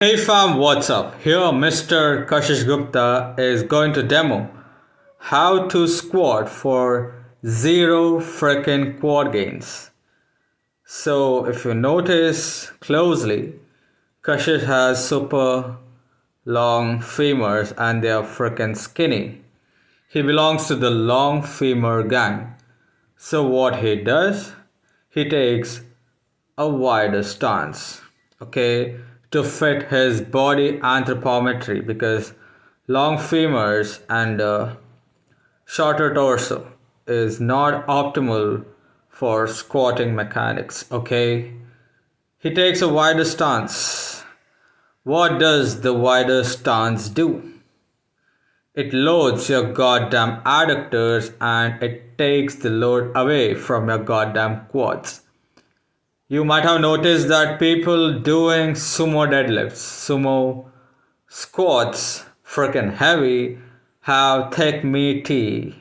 Hey fam, what's up? Here Mr. Kashish Gupta is going to demo how to squat for zero frickin' quad gains. So if you notice closely, Kashish has super long femurs and they are frickin' skinny. He belongs to the long femur gang. So what he does, he takes a wider stance, okay, to fit his body anthropometry because long femurs and shorter torso is not optimal for squatting mechanics, okay. He takes a wider stance. What does the wider stance do? It loads your goddamn adductors and it takes the load away from your goddamn quads. You might have noticed that people doing sumo deadlifts, sumo squats, freaking heavy, have thick, meaty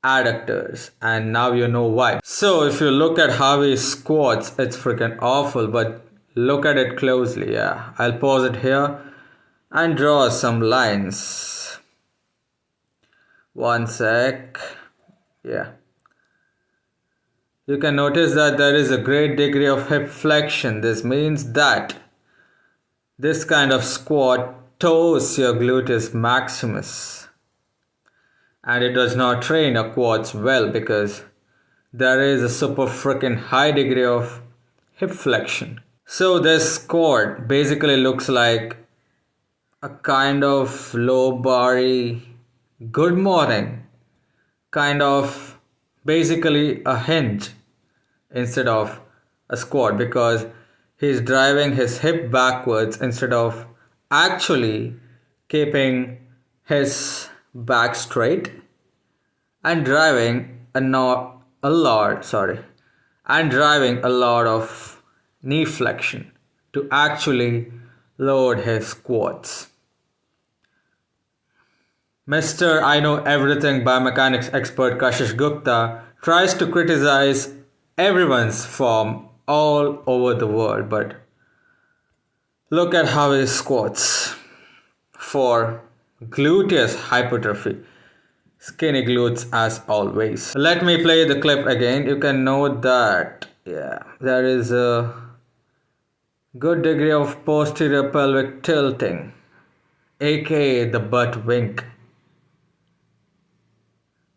adductors, and now you know why. So, if you look at how he squats, it's freaking awful, but look at it closely. Yeah, I'll pause it here and draw some lines. One sec. Yeah. You can notice that there is a great degree of hip flexion. This means that this kind of squat tows your gluteus maximus and it does not train your quads well because there is a super freaking high degree of hip flexion. So this squat basically looks like a kind of low body good morning, kind of basically a hinge instead of a squat because he's driving his hip backwards instead of actually keeping his back straight and driving a lot and driving a lot of knee flexion to actually load his quads. Mr. I know everything biomechanics expert Kashish Gupta tries to criticize everyone's form all over the world, but look at how he squats for gluteus hypertrophy. Skinny glutes as always. Let me play the clip again. You can note that, yeah, there is a good degree of posterior pelvic tilting, aka the butt wink.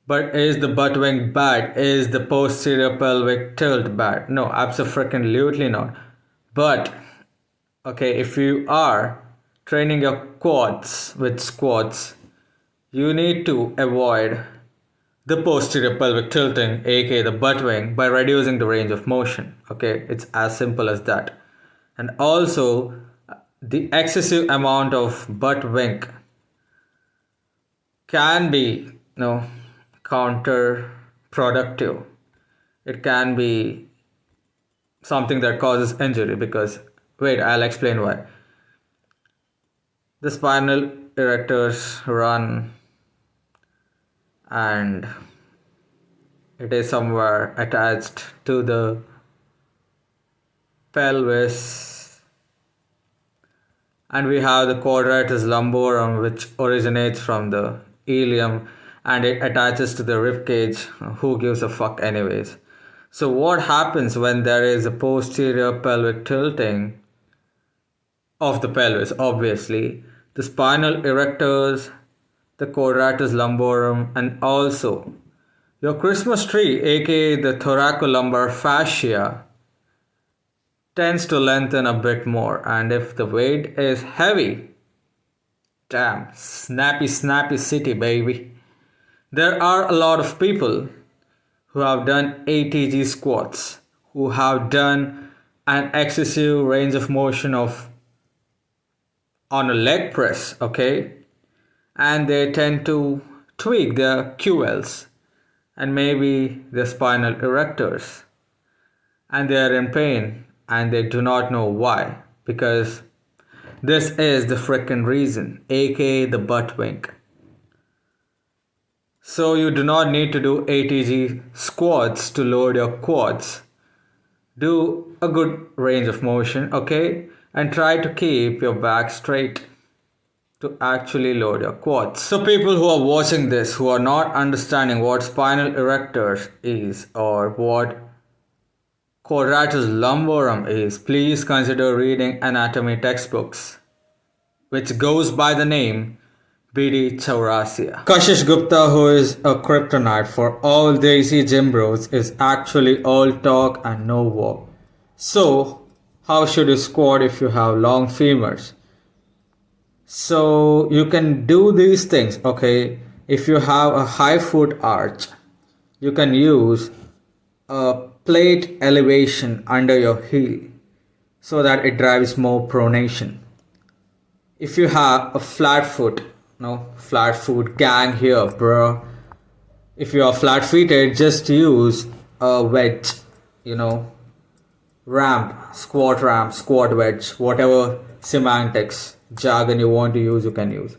But is the butt wink bad? Is the posterior pelvic tilt bad? No, absolutely not. But okay, if you are training your quads with squats, you need to avoid the posterior pelvic tilting, aka the butt wink, by reducing the range of motion. Okay, it's as simple as that. And also, the excessive amount of butt wink can be, counterproductive. It can be something that causes injury because, wait, I'll explain why. The spinal erectors run and it is somewhere attached to the pelvis, and we have the quadratus lumborum which originates from the ilium and it attaches to the rib cage. Who gives a fuck anyways? So what happens when there is a posterior pelvic tilting of the pelvis? Obviously the spinal erectors, the quadratus lumborum, and also your Christmas tree, aka the thoracolumbar fascia, tends to lengthen a bit more, and if the weight is heavy, damn, snappy city, baby. There are a lot of people who have done ATG squats, who have done an excessive range of motion of on a leg press, okay, and they tend to tweak their QLs and maybe their spinal erectors, and they are in pain and they do not know why because this is the frickin' reason, aka the butt wink. So you do not need to do ATG squats to load your quads. Do a good range of motion, okay? and try to keep your back straight to actually load your quads. So people who are watching this who are not understanding what spinal erector is or what quadratus lumborum is, please consider reading anatomy textbooks, which goes by the name BD Chaurasia. Kashish Gupta, who is a kryptonite for all Desi gym bros, is actually all talk and no walk. So, how should you squat if you have long femurs? So, you can do these things, okay? If you have a high foot arch, you can use a plate elevation under your heel so that it drives more pronation. If you have a flat foot, flat foot gang here, bro. If you are flat footed, just use a wedge, ramp, squat wedge, whatever semantics, jargon you want to use, you can use.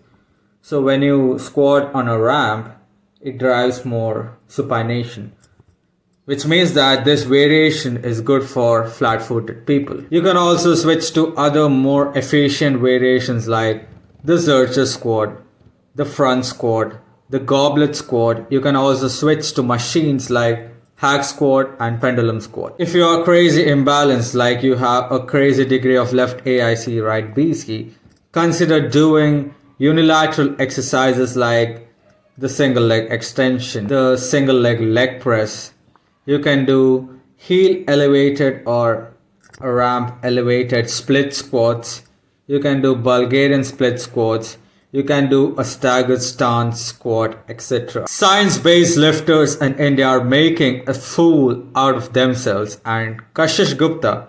So when you squat on a ramp, it drives more supination, which means that this variation is good for flat-footed people. You can also switch to other more efficient variations like the Zercher squat, the front squat, the goblet squat. You can also switch to machines like hack squat and pendulum squat. If you are crazy imbalanced, like you have a crazy degree of left AIC, right BC, consider doing unilateral exercises like the single leg extension, the single leg press. You can do heel elevated or ramp elevated split squats. You can do Bulgarian split squats. You can do a staggered stance squat, etc. Science-based lifters in India are making a fool out of themselves. And Kashish Gupta,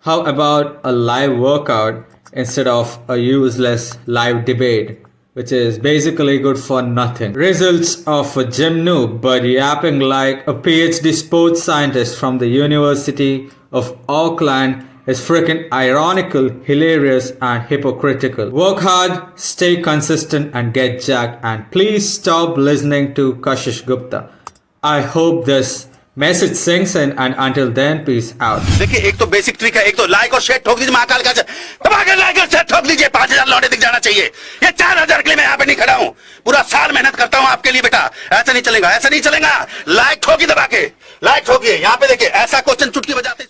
how about a live workout instead of a useless live debate, which is basically good for nothing? Results of a gym noob but yapping like a PhD sports scientist from the University of Auckland is freaking ironical, hilarious and hypocritical. Work hard, stay consistent and get jacked, and please stop listening to Kashish Gupta. I hope this message sinks in, and until then, peace out. देखिए एक तो basic trick है, एक तो like और share ठोक दीजिए महाकाल का दबा के लाइक और शेयर ठोक दीजिए 5000 लौटे दिख जाना चाहिए। ये 4000 के लिए मैं यहाँ पे नहीं खड़ा हूँ, पूरा साल मेहनत करता हूँ आपके लिए बेटा। ऐसा नहीं चलेगा, ऐसा नहीं चलेगा। लाइक ठोकी दबा के, लाइक ठोकिए। यहाँ पे देखिए ऐसा क्वेश्चन चुटकी बजाते